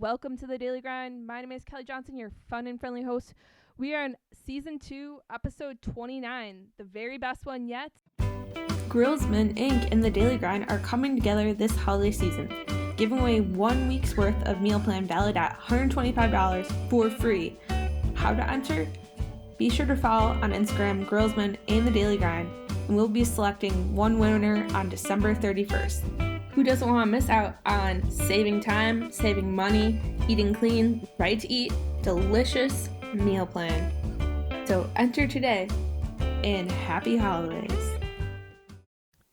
welcome to the Daily Grind. My name is Kelly Johnson, your fun and friendly host. We are on Season 2, Episode 29, the very best one yet. Grillsman Inc. and the Daily Grind are coming together this holiday season, giving away 1 week's worth of meal plan valued at $125 for free. How to enter? Be sure to follow on Instagram, Grillsman and the Daily Grind, and we'll be selecting one winner on December 31st. Who doesn't want to miss out on saving time, saving money, eating clean, right to eat, delicious meal plan? So enter today, and happy holidays.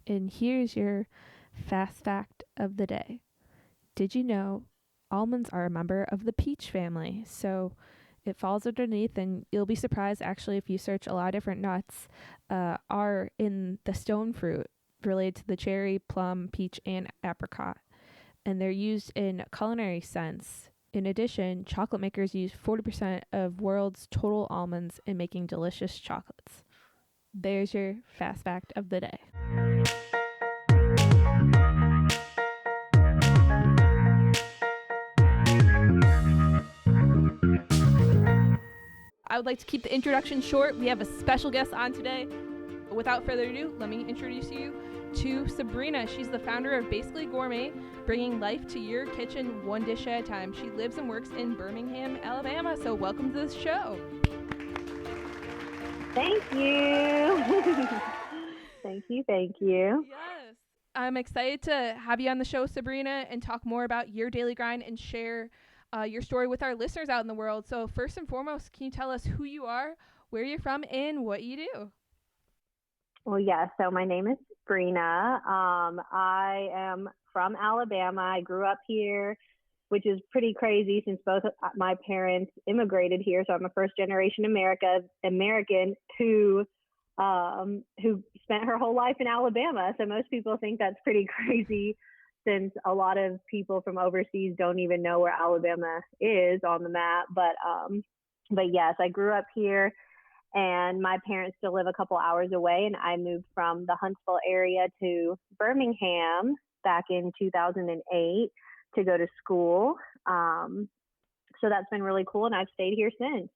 And here's your fast fact of the day. Did you know almonds are a member of the peach family? So it falls underneath, and you'll be surprised actually if you search a lot of different nuts are in the stone fruit related to the cherry, plum, peach, and apricot. And they're used in a culinary sense. In addition, chocolate makers use 40% of world's total almonds in making delicious chocolates. There's your fast fact of the day. I would like to keep the introduction short. We have a special guest on today. Without further ado, let me introduce you to Sabrina. She's the founder of Basically Gourmet, bringing life to your kitchen one dish at a time. She lives and works in Birmingham, Alabama. So welcome to the show. Thank you. Thank you. Yes. I'm excited to have you on the show, Sabrina, and talk more about your daily grind and share your story with our listeners out in the world. So first and foremost, can you tell us who you are, where you're from, and what you do? Well, yeah, so my name is Sabrina. I am from Alabama. I grew up here, which is pretty crazy since both my parents immigrated here. So I'm a first generation American who spent her whole life in Alabama. So most people think that's pretty crazy since a lot of people from overseas don't even know where Alabama is on the map. But yes, I grew up here. And my parents still live a couple hours away, and I moved from the Huntsville area to Birmingham back in 2008 to go to school. So that's been really cool, and I've stayed here since.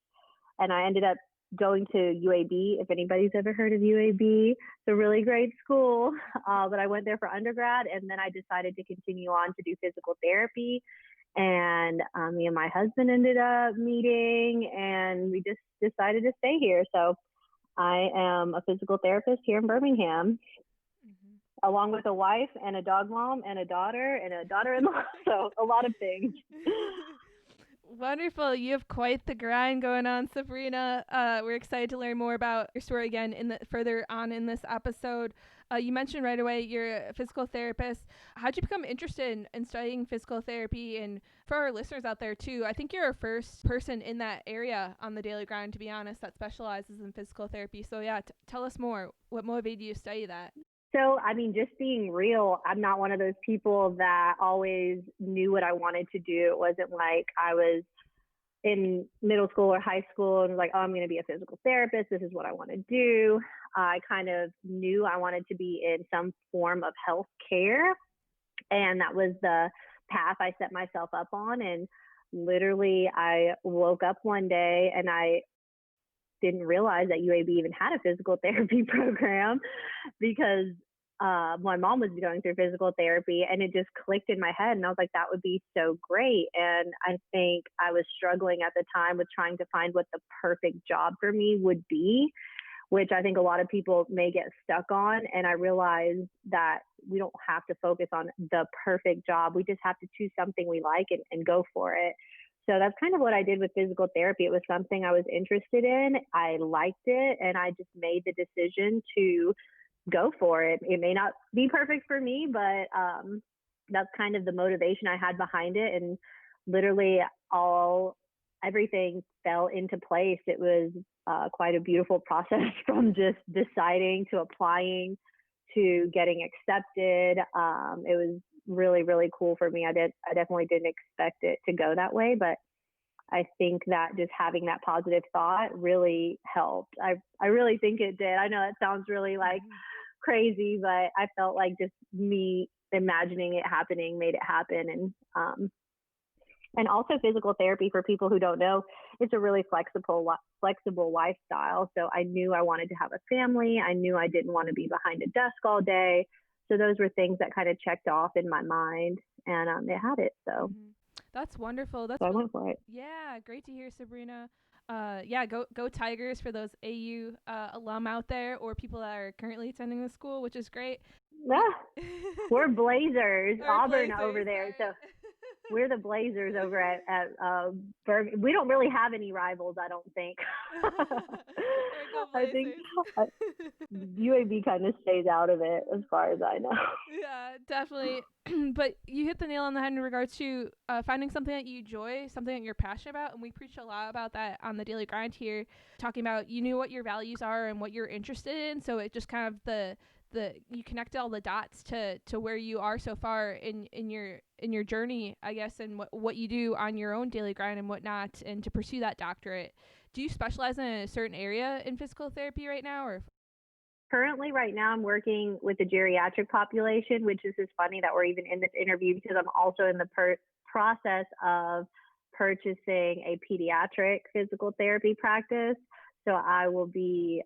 And I ended up going to UAB, if anybody's ever heard of UAB. It's a really great school, but I went there for undergrad, and then I decided to continue on to do physical therapy. And me and my husband ended up meeting, and we just decided to stay here. So I am a physical therapist here in Birmingham, along with a wife and a dog mom and a daughter-in-law. So a lot of things. Wonderful. You have quite the grind going on, Sabrina. We're excited to learn more about your story again further on in this episode. You mentioned right away you're a physical therapist. How'd you become interested in studying physical therapy? And for our listeners out there too, I think you're our first person in that area on the Daily Grind, to be honest, that specializes in physical therapy. So yeah, tell us more. What motivated you to study that? So, I mean, just being real, I'm not one of those people that always knew what I wanted to do. It wasn't like I was in middle school or high school and was like, oh, I'm going to be a physical therapist. This is what I want to do. I kind of knew I wanted to be in some form of health care. And that was the path I set myself up on. And literally, I woke up one day and I didn't realize that UAB even had a physical therapy program because my mom was going through physical therapy, and it just clicked in my head. And I was like, that would be so great. And I think I was struggling at the time with trying to find what the perfect job for me would be, which I think a lot of people may get stuck on. And I realized that we don't have to focus on the perfect job. We just have to choose something we like and go for it. So that's kind of what I did with physical therapy. It was something I was interested in. I liked it, and I just made the decision to go for it. It may not be perfect for me, but that's kind of the motivation I had behind it. And literally everything fell into place. It was quite a beautiful process from just deciding to applying to getting accepted. It was really, really cool for me. I definitely didn't expect it to go that way, but I think that just having that positive thought really helped. I really think it did. I know that sounds really like crazy, but I felt like just me imagining it happening made it happen. And And also physical therapy, for people who don't know, it's a really flexible lifestyle. So I knew I wanted to have a family. I knew I didn't want to be behind a desk all day. So those were things that kind of checked off in my mind, and it had it. So That's wonderful. That's I really, went for it. yeah, great to hear, Sabrina. Yeah, go Tigers for those AU alum out there, or people that are currently attending the school, which is great. Ah, we're Blazers, Or Auburn over Blazers, there. So sorry. we're the Blazers over at Bergen. We don't really have any rivals, I don't think. Or go I think Blazers. UAB kind of stays out of it, as far as I know. Yeah, definitely. But you hit the nail on the head in regards to finding something that you enjoy, something that you're passionate about. And we preach a lot about that on the Daily Grind here, talking about you knew what your values are and what you're interested in. So it just kind of the you connected all the dots to where you are so far in your journey, I guess, and what you do on your own daily grind and whatnot, and to pursue that doctorate. Do you specialize in a certain area in physical therapy right now, or? Currently, right now, I'm working with the geriatric population, which is just funny that we're even in this interview, because I'm also in the process of purchasing a pediatric physical therapy practice. So I will be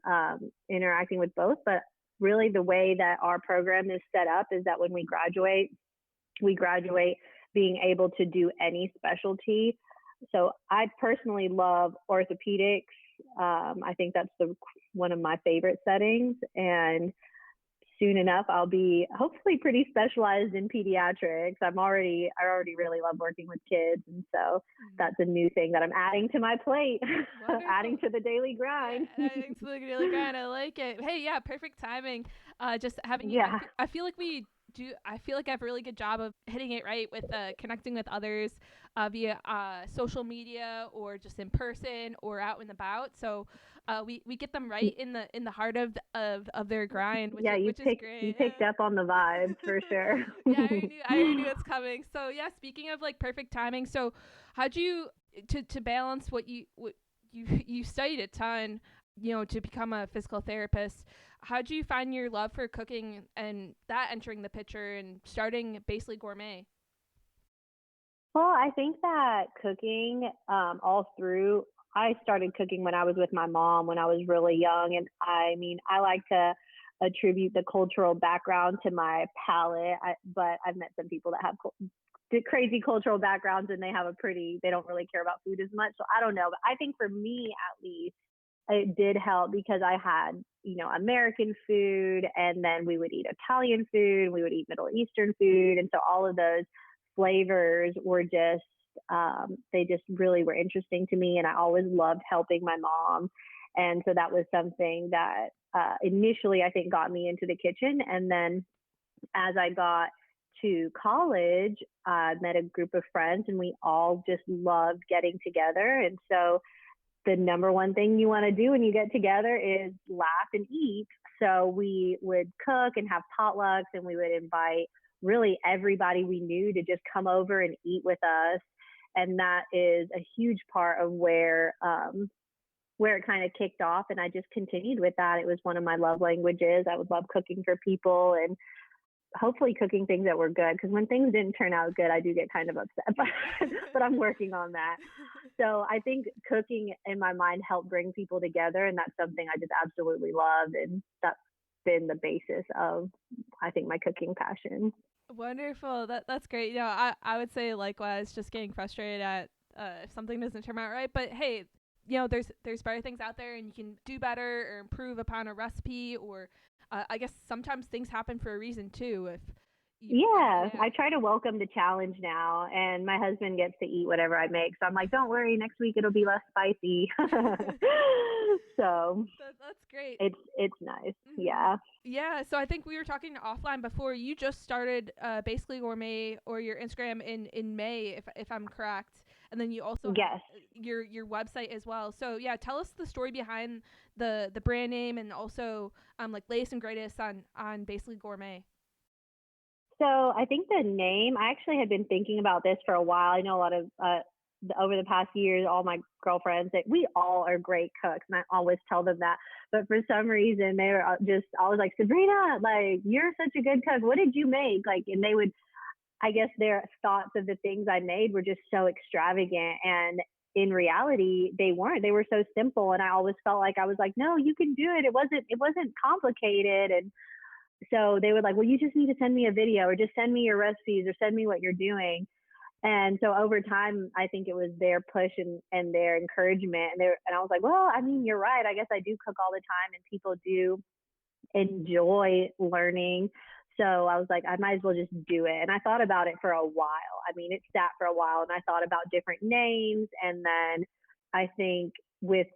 interacting with both. But really, the way that our program is set up is that when we graduate being able to do any specialty. So I personally love orthopedics. I think that's one of my favorite settings, and soon enough I'll be hopefully pretty specialized in pediatrics. I already really love working with kids, and so that's a new thing that I'm adding to my plate. Adding to the daily grind. Yeah, adding to the daily grind. I like it. Hey, yeah, perfect timing. Just having yeah. I feel like I feel like I have a really good job of hitting it right with connecting with others via social media or just in person or out and about. So we get them right in the heart of their grind, which is great. You picked up on the vibes for sure. Yeah, I already knew it's coming. So yeah, speaking of like perfect timing, so how'd you to balance what you studied a ton, to become a physical therapist. How'd you find your love for cooking and that entering the picture and starting Basically Gourmet? Well, I think that cooking, I started cooking when I was with my mom when I was really young. And I mean, I like to attribute the cultural background to my palate, but I've met some people that have crazy cultural backgrounds and they don't really care about food as much. So I don't know. But I think for me, at least, it did help because I had, American food, and then we would eat Italian food, we would eat Middle Eastern food. And so all of those flavors were just, they just really were interesting to me. And I always loved helping my mom. And so that was something that initially I think got me into the kitchen. And then as I got to college, I met a group of friends and we all just loved getting together. And so the number one thing you want to do when you get together is laugh and eat. So we would cook and have potlucks, and we would invite really everybody we knew to just come over and eat with us. And that is a huge part of where it kind of kicked off. And I just continued with that. It was one of my love languages. I would love cooking for people and hopefully cooking things that were good, because when things didn't turn out good, I do get kind of upset, but I'm working on that. So I think cooking in my mind helped bring people together, and that's something I just absolutely love, and that's been the basis of, I think, my cooking passion. Wonderful. That's great. I would say likewise, just getting frustrated at if something doesn't turn out right. But hey, there's better things out there, and you can do better or improve upon a recipe, or I guess sometimes things happen for a reason too. I try to welcome the challenge now, and my husband gets to eat whatever I make. So I'm like, don't worry, next week it'll be less spicy. So that's great. It's nice. Mm-hmm. Yeah. Yeah. So I think we were talking offline before. You just started Basically Gourmet, or your Instagram in May, if I'm correct. And then you also have your website as well. So yeah, tell us the story behind the brand name, and also like latest and greatest on Basically Gourmet. So I think the name, I actually had been thinking about this for a while. I know a lot of over the past years, all my girlfriends, that we all are great cooks, and I always tell them that. But for some reason, they were just always like, Sabrina, like, you're such a good cook. What did you make? Like, and they would I guess their thoughts of the things I made were just so extravagant. And in reality, they weren't. They were so simple. And I always felt like I was like, no, you can do it. It wasn't complicated. And so they would like, well, you just need to send me a video or just send me your recipes or send me what you're doing. And so over time, I think it was their push and their encouragement. And I was like, well, I mean, you're right. I guess I do cook all the time and people do enjoy learning. So I was like, I might as well just do it. And I thought about it for a while. I mean, it sat for a while and I thought about different names. And then I think with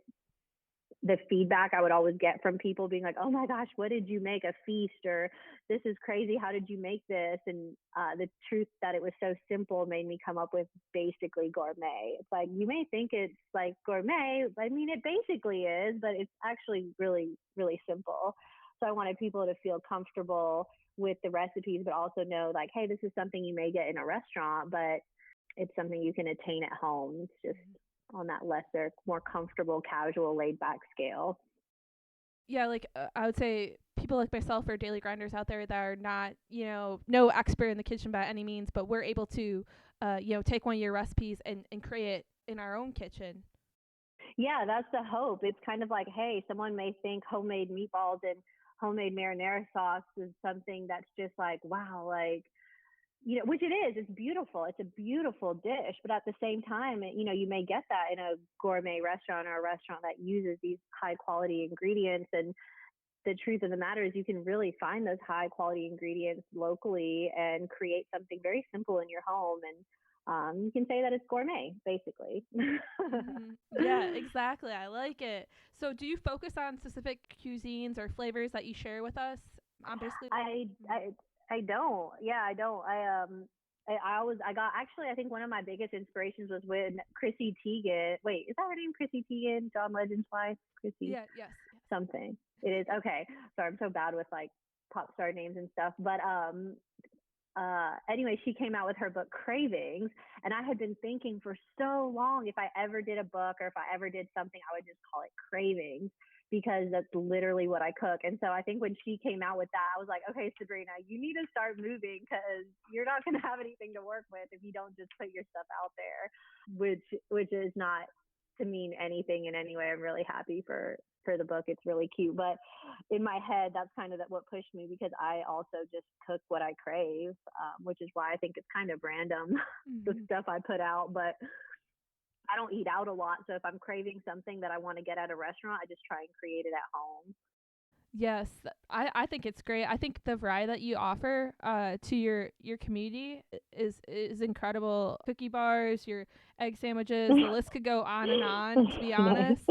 the feedback I would always get from people being like, oh my gosh, what did you make? A feast? Or this is crazy. How did you make this? And the truth that it was so simple made me come up with basically gourmet. It's like, you may think it's like gourmet. I mean, it basically is, but it's actually really, really simple. So I wanted people to feel comfortable with the recipes, but also know like, hey, this is something you may get in a restaurant, but it's something you can attain at home. It's just on that lesser, more comfortable, casual, laid back scale. Yeah, like I would say people like myself are daily grinders out there that are not, no expert in the kitchen by any means, but we're able to, take one of your recipes and create it in our own kitchen. Yeah, that's the hope. It's kind of like, hey, someone may think homemade meatballs and homemade marinara sauce is something that's just like, wow, like, which it is. It's beautiful. It's a beautiful dish. But at the same time, you may get that in a gourmet restaurant or a restaurant that uses these high quality ingredients. And the truth of the matter is, you can really find those high quality ingredients locally and create something very simple in your home. And you can say that it's gourmet, basically. Yeah, exactly. I like it. So, do you focus on specific cuisines or flavors that you share with us? I'm basically. I, I I don't. Yeah, I don't. I got actually. I think one of my biggest inspirations was when Chrissy Teigen. Wait, is that her name? Chrissy Teigen, John Legend's wife, Chrissy Yeah. Yes. something. It is okay. Sorry, I'm so bad with like pop star names and stuff. But anyway, she came out with her book Cravings, and I had been thinking for so long, if I ever did a book or if I ever did something, I would just call it Cravings, because that's literally what I cook. And so I think when she came out with that, I was like, okay, Sabrina, you need to start moving, because you're not going to have anything to work with if you don't just put your stuff out there, which is not to mean anything in any way. I'm really happy for the book. It's really cute. But in my head, that's kind of what pushed me, because I also just cook what I crave, which is why I think it's kind of random, the stuff I put out. But I don't eat out a lot. So if I'm craving something that I want to get at a restaurant, I just try and create it at home. Yes, I think it's great. I think the variety that you offer to your community is incredible. Cookie bars, your egg sandwiches, the list could go on and on, to be Nice. honest.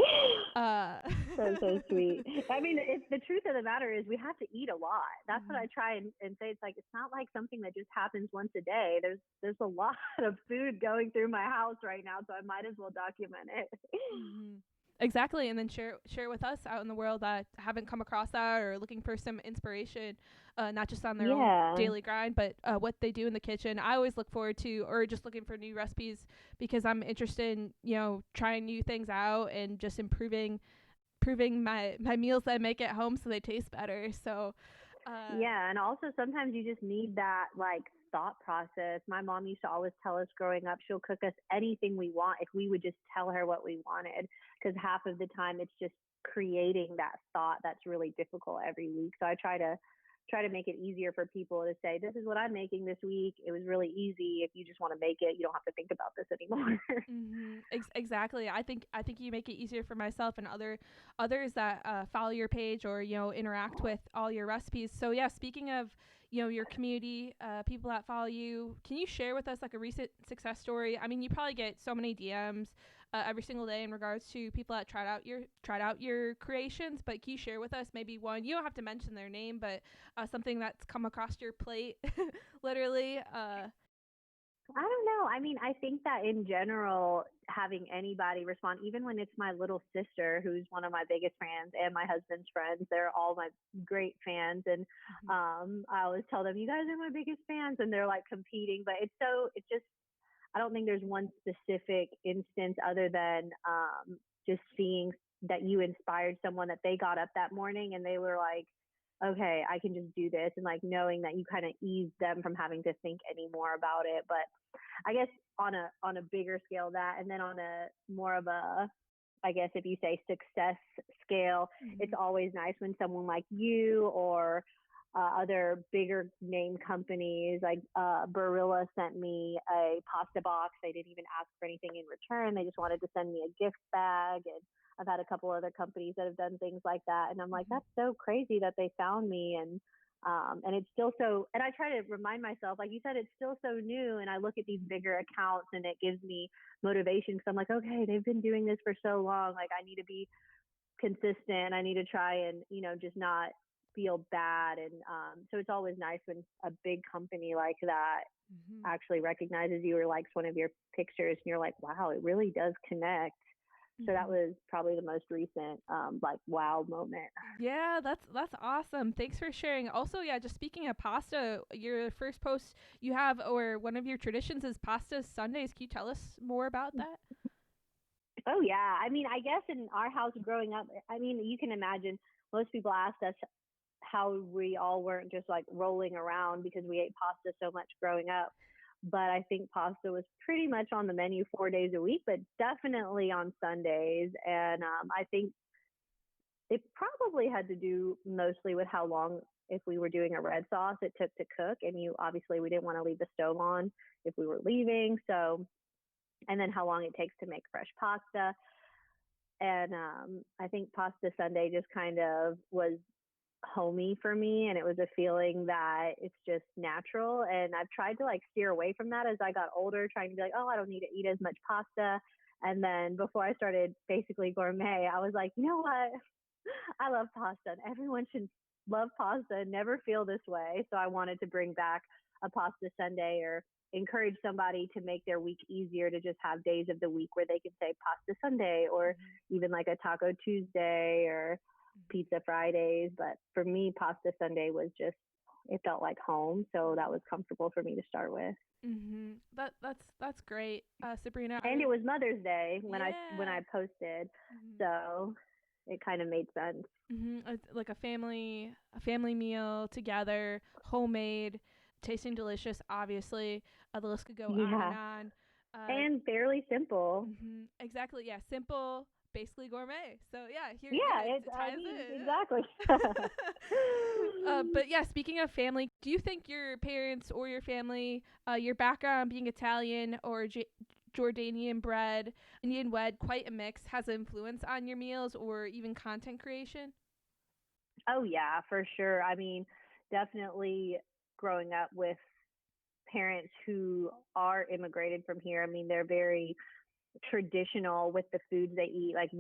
Uh, That's so sweet. I mean, it's the truth of the matter is we have to eat a lot. That's what I try and say. It's like, it's not like something that just happens once a day. There's a lot of food going through my house right now, so I might as well document it. Mhm. Exactly, and then share with us out in the world that haven't come across that or looking for some inspiration, not just on their own Yeah. daily grind, but what they do in the kitchen. I always look forward to, or just looking for new recipes, because I'm interested in trying new things out and just improving my meals that I make at home so they taste better. So, Yeah, and also sometimes you just need that like thought process. My mom used to always tell us growing up, she'll cook us anything we want if we would just tell her what we wanted, because half of the time it's just creating that thought that's really difficult every week. So I try to make it easier for people to say, this is what I'm making this week. It was really easy. If you just want to make it, you don't have to think about this anymore. Exactly. I think you make it easier for myself and others that follow your page or interact with all your recipes. So yeah, speaking of your community, people that follow you, can you share with us like a recent success story? I mean, you probably get so many DMs every single day in regards to people that tried out your creations, but can you share with us maybe one? You don't have to mention their name, but something that's come across your plate, literally. I don't know. I mean, I think that in general, having anybody respond, even when it's my little sister, who's one of my biggest fans, and my husband's friends, they're all my great fans. And I always tell them, you guys are my biggest fans. And they're like competing. But it's just, I don't think there's one specific instance other than just seeing that you inspired someone, that they got up that morning and they were like, okay, I can just do this, and like knowing that you kind of ease them from having to think anymore about it. But I guess on a bigger scale that, and then on a more of a, I guess if you say success scale, it's Mm-hmm. always nice when someone like you or other bigger name companies like Barilla sent me a pasta box. They didn't even ask for anything in return. They just wanted to send me a gift bag. And I've had a couple other companies that have done things like that. And I'm like, Mm-hmm. that's so crazy that they found me. And it's still so, and I try to remind myself, like you said, it's still so new. And I look at these bigger accounts and it gives me motivation because I'm like, okay, they've been doing this for so long. Like I need to be consistent. I need to try and, just not feel bad. And so it's always nice when a big company like that Mm-hmm. actually recognizes you or likes one of your pictures and you're like, wow, it really does connect. So that Mm-hmm. was probably the most recent like wow moment. Yeah, that's awesome. Thanks for sharing. Also, yeah, just speaking of pasta, your first post you have or one of your traditions is pasta Sundays. Can you tell us more about that? Oh yeah. I mean, I guess in our house growing up, I mean, you can imagine most people asked us how we all weren't just like rolling around because we ate pasta so much growing up. But I think pasta was pretty much on the menu 4 days a week, but definitely on Sundays. And I think it probably had to do mostly with how long, if we were doing a red sauce, it took to cook. And obviously we didn't want to leave the stove on if we were leaving. So, and then how long it takes to make fresh pasta. And I think Pasta Sunday just kind of was homey for me, and it was a feeling that it's just natural. And I've tried to like steer away from that as I got older, trying to be like, oh, I don't need to eat as much pasta. And then before I started basically gourmet, I was like, you know what, I love pasta and everyone should love pasta and never feel this way. So I wanted to bring back a pasta Sunday or encourage somebody to make their week easier, to just have days of the week where they can say pasta Sunday or Mm-hmm. even like a taco Tuesday or pizza Fridays. But for me, pasta Sunday was just, it felt like home. So that was comfortable for me to start with. Mm-hmm. That's great, Sabrina. And it was Mother's Day when I Yeah. posted. Mm-hmm. So it kind of made sense. Mm-hmm. Like a family meal together, homemade, tasting delicious. Obviously, the list could go on and Yeah. on. And fairly simple. Exactly. Yeah. Simple, basically gourmet. So yeah, here. Yeah, Yeah, it, it I ties mean, in. exactly. But yeah, speaking of family, do you think your parents or your family, your background being Italian or Jordanian bred, Indian wed, quite a mix, has influence on your meals or even content creation? Oh, yeah, for sure. I mean, definitely growing up with parents who are immigrated from here. I mean, they're very traditional with the foods they eat. Like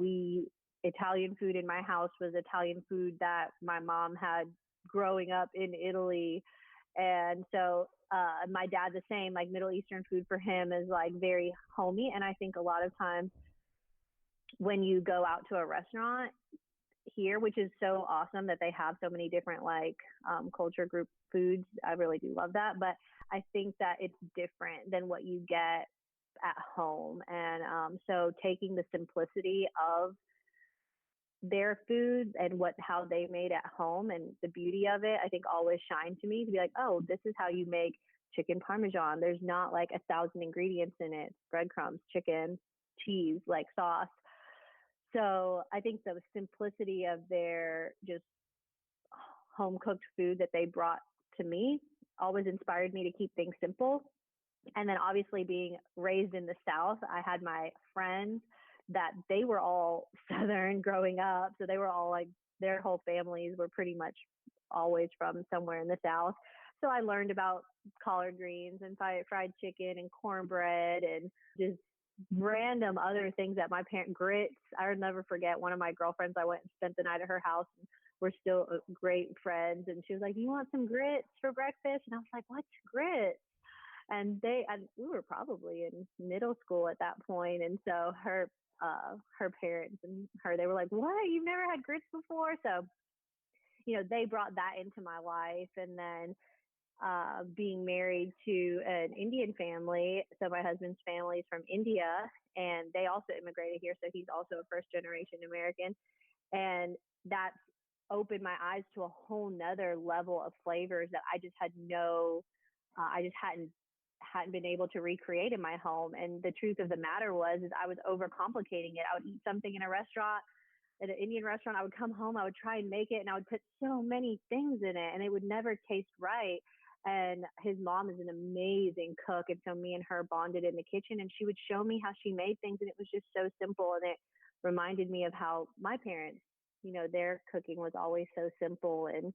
Italian food in my house was Italian food that my mom had growing up in Italy. And so my dad's the same, like Middle Eastern food for him is like very homey. And I think a lot of times when you go out to a restaurant here, which is so awesome that they have so many different like culture group foods. I really do love that. But I think that it's different than what you get at home. And so taking the simplicity of their foods and how they made at home and the beauty of it, I think always shine to me to be like, oh, this is how you make chicken parmesan. There's not like 1,000 ingredients in it, breadcrumbs, chicken, cheese, like sauce. So I think the simplicity of their just home cooked food that they brought to me always inspired me to keep things simple. And then obviously being raised in the South, I had my friends that they were all Southern growing up. So they were all like, their whole families were pretty much always from somewhere in the South. So I learned about collard greens and fried chicken and cornbread and just random other things that my parent grits. I'll never forget one of my girlfriends. I went and spent the night at her house and we're still great friends. And she was like, "Do you want some grits for breakfast?" And I was like, "What's grits?" And we were probably in middle school at that point. And so her parents and her, they were like, "What? You've never had grits before?" So, they brought that into my life. And then being married to an Indian family. So my husband's family is from India and they also immigrated here. So he's also a first generation American. And that's opened my eyes to a whole nother level of flavors that I just had I just hadn't been able to recreate in my home. And the truth of the matter was, is I was overcomplicating it. I would eat something in a restaurant, at an Indian restaurant. I would come home, I would try and make it, and I would put so many things in it, and it would never taste right. And his mom is an amazing cook, and so me and her bonded in the kitchen, and she would show me how she made things, and it was just so simple, and it reminded me of how my parents, their cooking was always so simple. And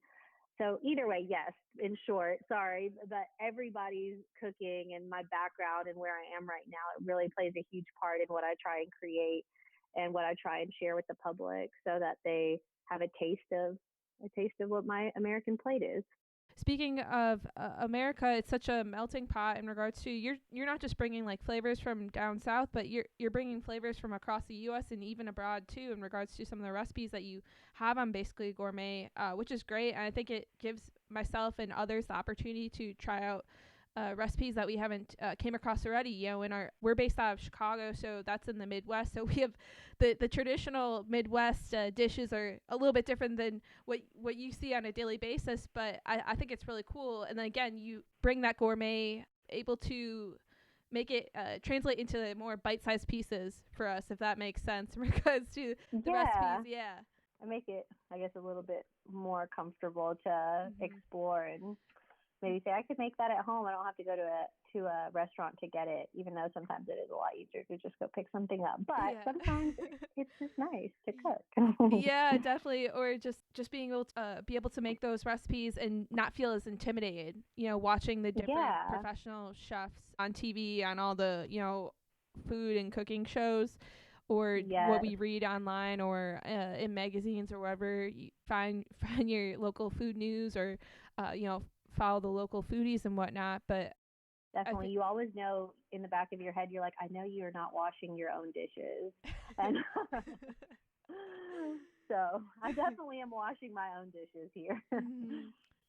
so either way, yes, in short, sorry, but everybody's cooking and my background and where I am right now, it really plays a huge part in what I try and create and what I try and share with the public so that they have a taste of what my American plate is. Speaking of America, it's such a melting pot in regards to you're not just bringing like flavors from down south, but you're bringing flavors from across the U.S. and even abroad too in regards to some of the recipes that you have on Basically Gourmet, which is great. And I think it gives myself and others the opportunity to try out recipes that we haven't came across already. We're based out of Chicago, so that's in the Midwest. So we have the traditional Midwest dishes are a little bit different than what you see on a daily basis. But I think it's really cool. And then again, you bring that gourmet, able to make it translate into more bite-sized pieces for us, if that makes sense in regards to the recipes. Yeah. I make it, I guess, a little bit more comfortable to explore and maybe say I could make that at home. I don't have to go to a restaurant to get it, even though sometimes it is a lot easier to just go pick something up. But sometimes it's just nice to cook. Yeah, definitely. Or just being able to be able to make those recipes and not feel as intimidated. Watching the different professional chefs on TV, on all the food and cooking shows, or what we read online or in magazines or wherever. You find your local food news, or follow the local foodies and whatnot. But definitely, you always know in the back of your head, you're like, I know you're not washing your own dishes. And so I definitely am washing my own dishes here.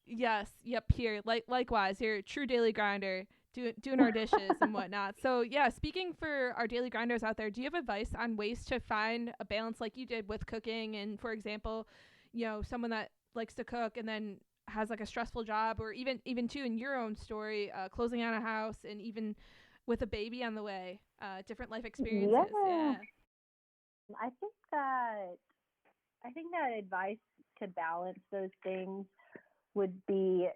Yes, yep, here. Likewise, you're a true daily grinder, doing our dishes and whatnot. So yeah, speaking for our daily grinders out there, do you have advice on ways to find a balance like you did with cooking? And for example, someone that likes to cook and then has like a stressful job, or even too in your own story, closing on a house, and even with a baby on the way, different life experiences. Yeah. I think that advice to balance those things would be,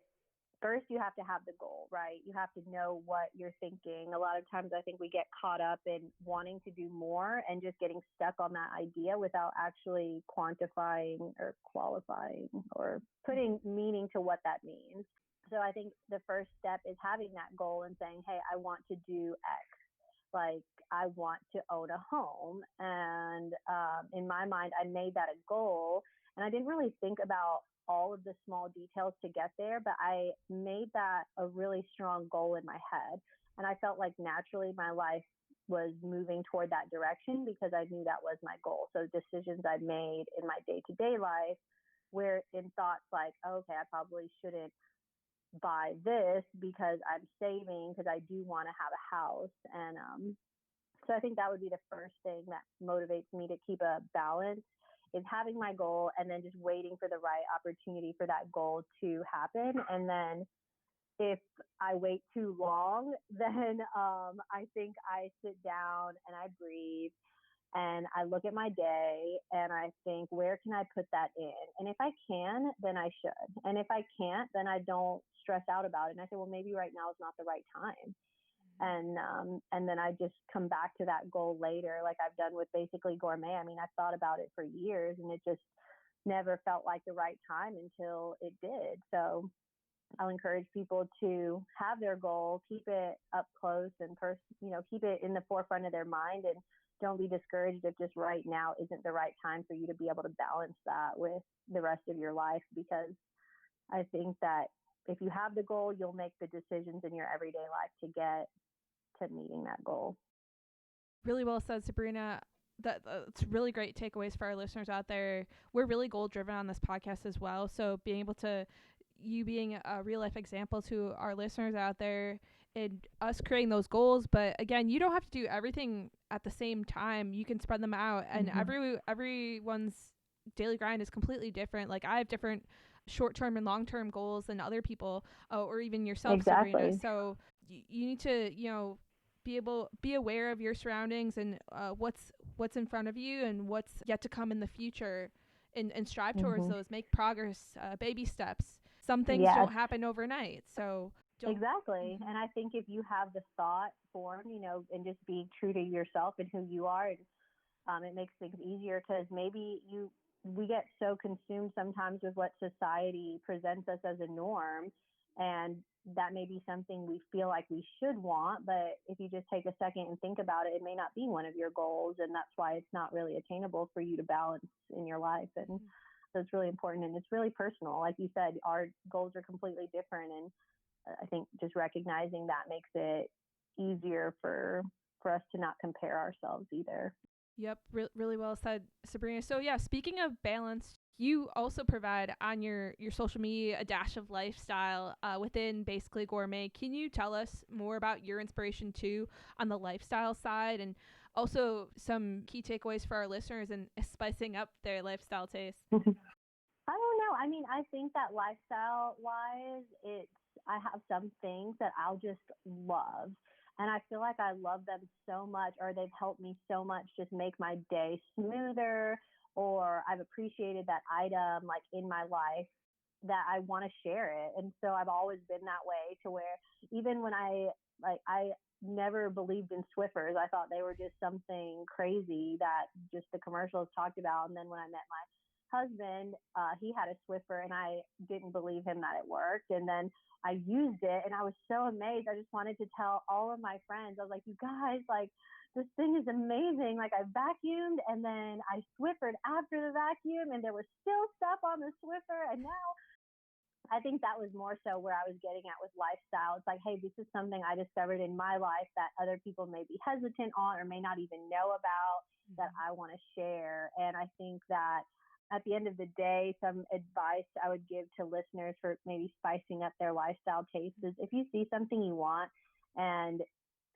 first, you have to have the goal, right? You have to know what you're thinking. A lot of times I think we get caught up in wanting to do more and just getting stuck on that idea without actually quantifying or qualifying or putting meaning to what that means. So I think the first step is having that goal and saying, hey, I want to do X. Like, I want to own a home. And in my mind, I made that a goal. And I didn't really think about all of the small details to get there, but I made that a really strong goal in my head. And I felt like naturally my life was moving toward that direction because I knew that was my goal. So decisions I made in my day-to-day life were in thoughts like, okay, I probably shouldn't buy this because I'm saving, because I do want to have a house. And so I think that would be the first thing that motivates me to keep a balance, is having my goal and then just waiting for the right opportunity for that goal to happen. And then if I wait too long, then I think I sit down and I breathe and I look at my day and I think, where can I put that in? And if I can, then I should. And if I can't, then I don't stress out about it. And I say, well, maybe right now is not the right time. And then I just come back to that goal later, like I've done with Basically Gourmet. I mean, I've thought about it for years and it just never felt like the right time until it did. So I'll encourage people to have their goal, keep it up close and keep it in the forefront of their mind, and don't be discouraged if just right now isn't the right time for you to be able to balance that with the rest of your life. Because I think that if you have the goal, you'll make the decisions in your everyday life to get to meeting that goal. Really well said, Sabrina. That's really great takeaways for our listeners out there. We're really goal driven on this podcast as well. So being able to, you being a real life example to our listeners out there, and us creating those goals. But again, you don't have to do everything at the same time. You can spread them out, and everyone's daily grind is completely different. Like I have different short-term and long-term goals than other people, or even yourself, Sabrina. Exactly. So you need to, be aware of your surroundings and what's in front of you and what's yet to come in the future, and strive towards Hmm. those. Make progress, baby steps. Some things Yes. don't happen overnight, so don't. Exactly. Mhm. And I think if you have the thought form, and just being true to yourself and who you are, it makes things easier, because maybe we get so consumed sometimes with what society presents us as a norm, and that may be something we feel like we should want, but if you just take a second and think about it, it may not be one of your goals, and that's why it's not really attainable for you to balance in your life. And so it's really important, and it's really personal. Like you said, our goals are completely different, and I think just recognizing that makes it easier for us to not compare ourselves either. Yep, really well said, Sabrina. So yeah, speaking of balance, you also provide on your social media a dash of lifestyle within Basically Gourmet. Can you tell us more about your inspiration too on the lifestyle side, and also some key takeaways for our listeners and spicing up their lifestyle taste? I don't know. I mean, I think that lifestyle wise, I have some things that I'll just love. And I feel like I love them so much, or they've helped me so much just make my day smoother, or I've appreciated that item like in my life that I want to share it. And so I've always been that way, to where even when I never believed in Swiffers. I thought they were just something crazy that just the commercials talked about. And then when I met my husband, he had a Swiffer, and I didn't believe him that it worked. And then I used it, and I was so amazed. I just wanted to tell all of my friends. I was like, you guys, like, this thing is amazing. Like, I vacuumed, and then I Swiffered after the vacuum, and there was still stuff on the Swiffer. And now I think that was more so where I was getting at with lifestyle. It's like, hey, this is something I discovered in my life that other people may be hesitant on or may not even know about, that I want to share. And I think that at the end of the day, some advice I would give to listeners for maybe spicing up their lifestyle taste is, if you see something you want and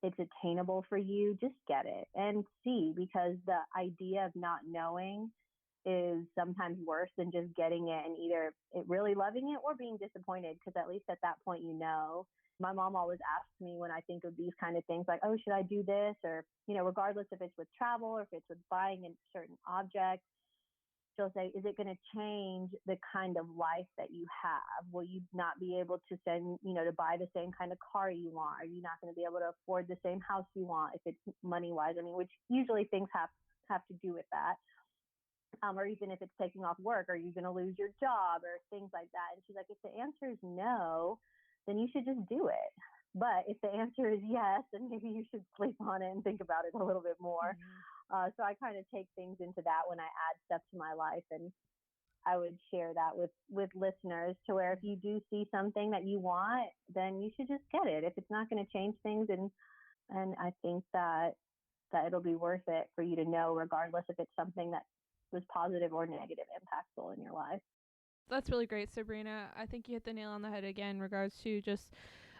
it's attainable for you, just get it and see, because the idea of not knowing is sometimes worse than just getting it and either it really loving it or being disappointed, because at least at that point, my mom always asks me when I think of these kind of things, like, oh, should I do this? Or, regardless if it's with travel or if it's with buying a certain object, she'll say, is it going to change the kind of life that you have? Will you not be able to to buy the same kind of car you want? Are you not going to be able to afford the same house you want if it's money wise? I mean, which usually things have to do with that. Or even if it's taking off work, are you going to lose your job or things like that? And she's like, if the answer is no, then you should just do it. But if the answer is yes, then maybe you should sleep on it and think about it a little bit more. So I kind of take things into that when I add stuff to my life, and I would share that with listeners, to where if you do see something that you want, then you should just get it. If it's not going to change things, and I think that it'll be worth it for you to know, regardless if it's something that was positive or negative impactful in your life. That's really great, Sabrina. I think you hit the nail on the head again in regards to just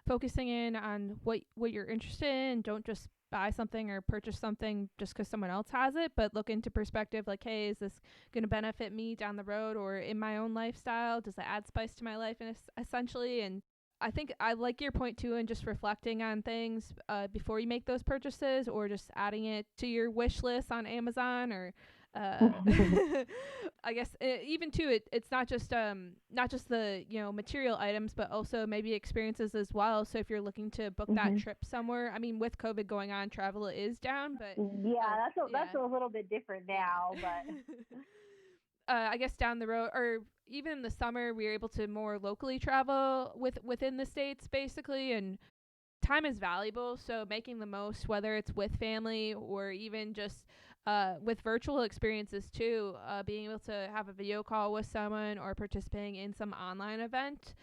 focusing in on what you're interested in. Don't just buy something or purchase something just because someone else has it, but look into perspective, like, hey, is this going to benefit me down the road or in my own lifestyle? Does it add spice to my life? And essentially, and I think I like your point too, and just reflecting on things before you make those purchases, or just adding it to your wish list on Amazon, or I guess even too, it's not just the material items, but also maybe experiences as well. So if you're looking to book that trip somewhere, I mean, with COVID going on, travel is down, but yeah, that's a little bit different now, but. I guess down the road, or even in the summer, we were able to more locally travel within the states, basically, and time is valuable, so making the most, whether it's with family or even just with virtual experiences too, being able to have a video call with someone or participating in some online event.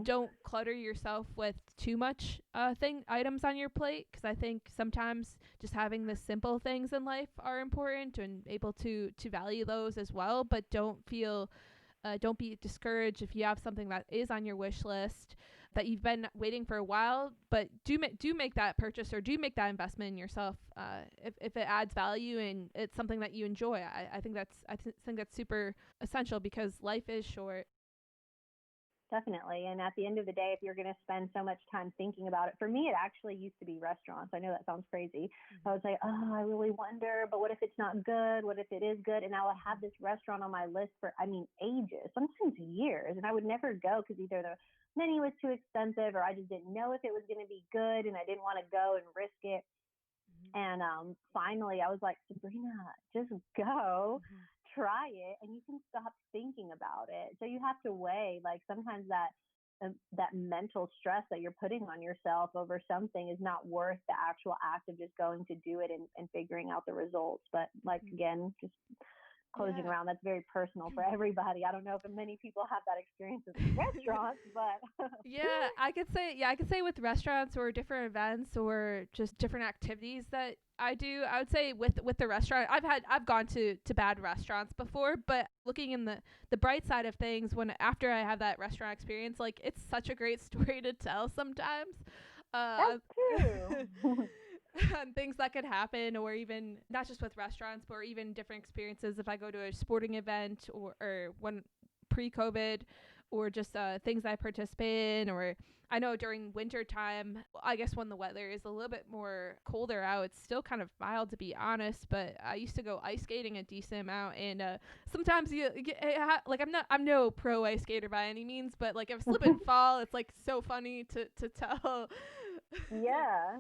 Don't clutter yourself with too much items on your plate, because I think sometimes just having the simple things in life are important and able to value those as well. But don't be discouraged if you have something that is on your wish list. that you've been waiting for a while, but do make that purchase or do make that investment in yourself if it adds value and it's something that you enjoy. I think that's super essential because life is short. Definitely. And at the end of the day, if you're going to spend so much time thinking about it, for me, it actually used to be restaurants. I know that sounds crazy. I would say, oh, I really wonder, but what if it's not good? What if it is good? And I would have this restaurant on my list for, ages, sometimes years. And I would never go because either the menu was too expensive or I just didn't know if it was going to be good and I didn't want to go and risk it. And finally, I was like, Sabrina, just go, try it, and you can stop thinking about it. So you have to weigh, like sometimes that mental stress that you're putting on yourself over something is not worth the actual act of just going to do it and figuring out the results. But like again, just closing around, that's very personal for everybody. I don't know if many people have that experience with restaurants, but I could say with restaurants or different events or just different activities that I do, I would say with the restaurant, I've gone to bad restaurants before, but looking in the bright side of things, when after I have that restaurant experience, like it's such a great story to tell sometimes. That's true. Things that could happen, or even not just with restaurants, but even different experiences if I go to a sporting event or when pre-COVID, or just things I participate in, or I know during winter time, I guess when the weather is a little bit more colder out, it's still kind of mild to be honest, but I used to go ice skating a decent amount, and sometimes you get, like I'm no pro ice skater by any means, but like if I slip and fall, it's like so funny to tell. Yeah.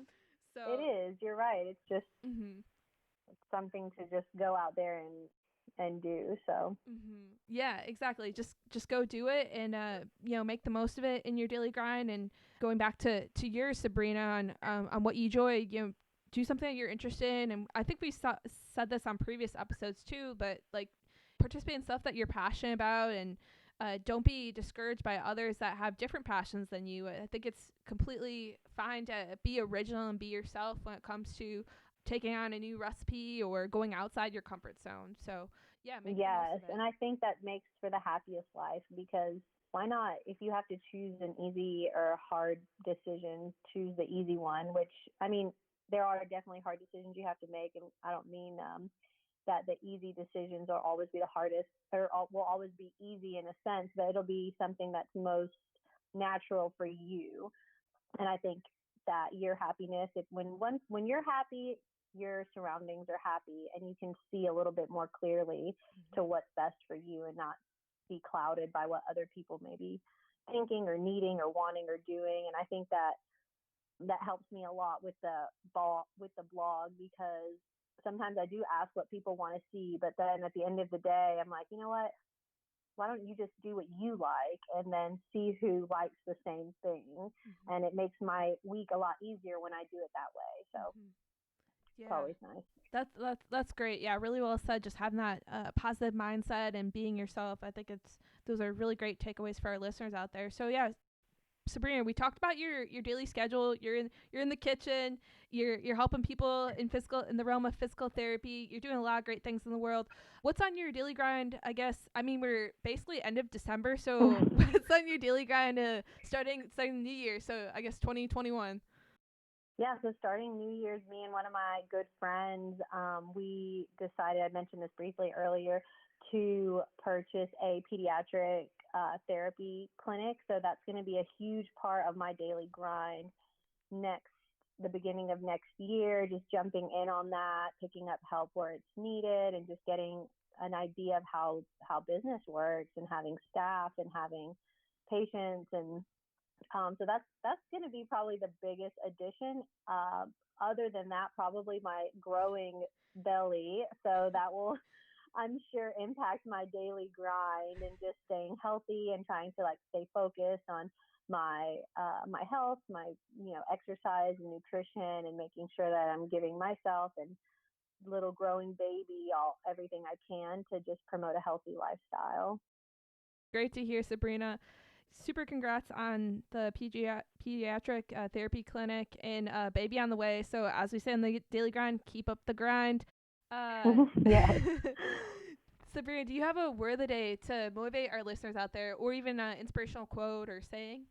So it is. You're right. It's just something to just go out there and do. So yeah, exactly. Just go do it and make the most of it in your daily grind. And going back to yours, Sabrina, on what you enjoy, do something that you're interested in. And I think we said this on previous episodes too, but like participate in stuff that you're passionate about, and don't be discouraged by others that have different passions than you. I think it's completely fine to be original and be yourself when it comes to taking on a new recipe or going outside your comfort zone. So yeah, make the most of it. And I think that makes for the happiest life, because why not? If you have to choose an easy or hard decision, choose the easy one, which there are definitely hard decisions you have to make. And I don't mean that the easy decisions will always be the hardest, or will always be easy in a sense, but it'll be something that's most natural for you. And I think that your happiness, when you're happy, your surroundings are happy, and you can see a little bit more clearly to what's best for you, and not be clouded by what other people may be thinking or needing or wanting or doing. And I think that helps me a lot with the blog, because sometimes I do ask what people want to see, but then at the end of the day, I'm like, you know what? Why don't you just do what you like and then see who likes the same thing? And it makes my week a lot easier when I do it that way. So it's always nice. That's great. Yeah, really well said. Just having that positive mindset and being yourself. I think those are really great takeaways for our listeners out there. So yeah, Sabrina, we talked about your daily schedule. You're in the kitchen. You're helping people in the realm of physical therapy. You're doing a lot of great things in the world. What's on your daily grind? I guess we're basically end of December, so what's on your daily grind starting the new year? So I guess 2021. Yeah, so starting New Year's, me and one of my good friends, we decided, I mentioned this briefly earlier, to purchase a pediatric therapy clinic. So that's going to be a huge part of my daily grind the beginning of next year, just jumping in on that, picking up help where it's needed, and just getting an idea of how business works, and having staff and having patients. And so that's going to be probably the biggest addition. Other than that, probably my growing belly. So that will, I'm sure, impact my daily grind, and just staying healthy and trying to stay focused on my health, my exercise and nutrition, and making sure that I'm giving myself and little growing baby everything I can to just promote a healthy lifestyle. Great to hear, Sabrina. Super congrats on the pediatric therapy clinic and baby on the way. So as we say in the daily grind, keep up the grind. Yes. Sabrina, do you have a word of the day to motivate our listeners out there, or even an inspirational quote or saying?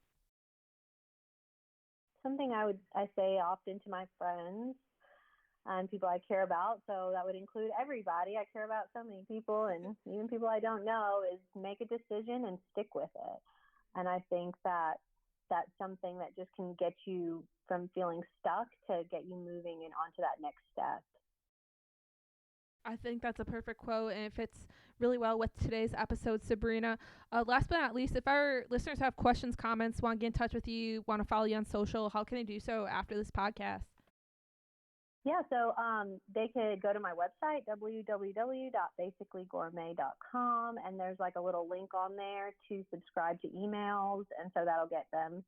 something I say often to my friends and people I care about. So that would include everybody. I care about so many people, and even people I don't know, is make a decision and stick with it. And I think that that's something that just can get you from feeling stuck to get you moving and onto that next step. I think that's a perfect quote, and it fits really well with today's episode, Sabrina. Last but not least, if our listeners have questions, comments, want to get in touch with you, want to follow you on social, how can they do so after this podcast? Yeah, so they could go to my website, www.basicallygourmet.com, and there's like a little link on there to subscribe to emails, and so that'll get them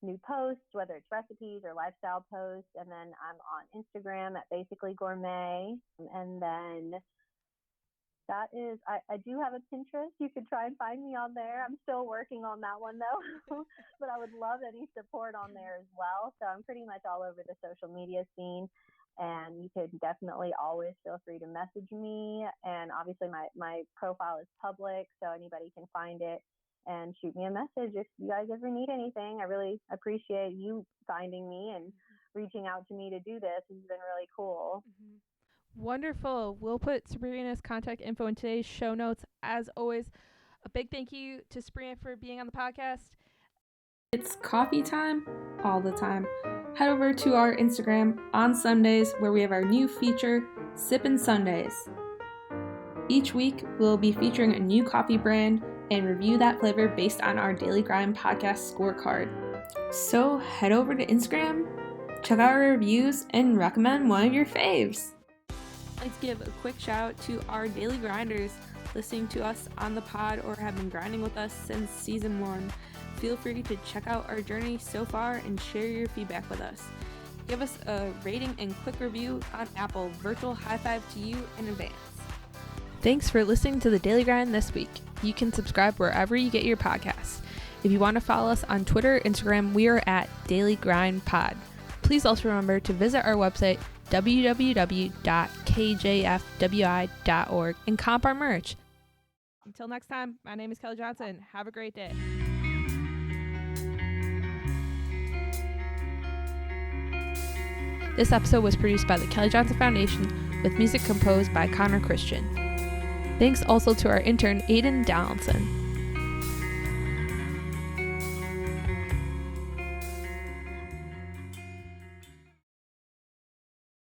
new posts, whether it's recipes or lifestyle posts. And then I'm on Instagram at basicallygourmet, and then that is, I do have a Pinterest. You could try and find me on there. I'm still working on that one though, but I would love any support on there as well. So I'm pretty much all over the social media scene, and you could definitely always feel free to message me. And obviously my profile is public, so anybody can find it and shoot me a message if you guys ever need anything. I really appreciate you finding me and reaching out to me to do this. It's been really cool. Mm-hmm. Wonderful. We'll put Sabrina's contact info in today's show notes. As always, a big thank you to Sabrina for being on the podcast. It's coffee time all the time. Head over to our Instagram on Sundays, where we have our new feature, Sippin' Sundays. Each week, we'll be featuring a new coffee brand and review that flavor based on our Daily Grind podcast scorecard. So head over to Instagram, check out our reviews, and recommend one of your faves. I'd like to give a quick shout out to our daily grinders listening to us on the pod or have been grinding with us since season 1. Feel free to check out our journey so far and share your feedback with us. Give us a rating and quick review on Apple. Virtual high five to you in advance. Thanks for listening to the Daily Grind this week. You can subscribe wherever you get your podcasts. If you want to follow us on Twitter, Instagram, we are at Daily Grind Pod. Please also remember to visit our website, www.kjfwi.org, and comp our merch. Until next time, my name is Kelly Johnson. Have a great day. This episode was produced by the Kelly Johnson Foundation with music composed by Connor Christian. Thanks also to our intern, Aiden Donaldson.